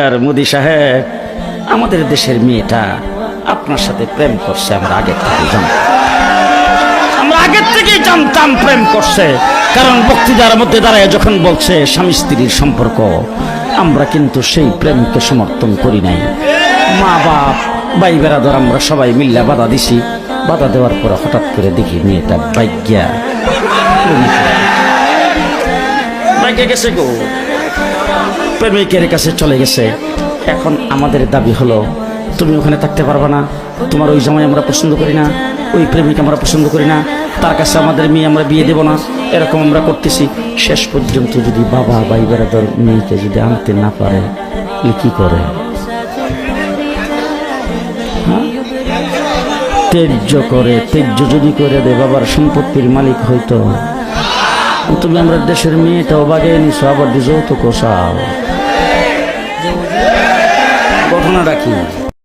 আর মোদি সাহেব, আমাদের দেশের মেয়েটা আপনার সাথে প্রেম করছে। আমরা আগের থেকেই জানতাম প্রেম করছে, কারণ বক্তৃতার মধ্যে দাঁড়ায় যখন বলছে স্বামী স্ত্রীর সম্পর্ক, আমরা কিন্তু সেই প্রেমকে সমর্থন করি নাই। মা বাপ ভাই বেড়াদর আমরা সবাই মিল্লা বাধা দিছি। বাধা দেওয়ার পরে হঠাৎ করে দেখি মেয়েটা বাইজ্ঞা গেছে গো, প্রেমিকের কাছে চলে গেছে। এখন আমাদের দাবি হলো, তুমি ওখানে থাকতে পারবা না, তোমার ওই জামাই আমরা পছন্দ করি না, ওই প্রেমিক আমরা পছন্দ করি না, তার কাছে আমাদের মেয়ে আমরা বিয়ে দেব না, এরকম আমরা করতেছি। শেষ পর্যন্ত যদি বাবা ভাই বেড়াদার মেয়েকে যদি আনতে না পারে, কি করে? তেজ্য করে, তেজ্য যদি করে দেয়, বাবার সম্পত্তির মালিক হইতো। তুমি আমরা দেশের মেয়েটাও বাগিয়ে নিছো, আবার যৌতুক চাও। ঘটনাটা কি?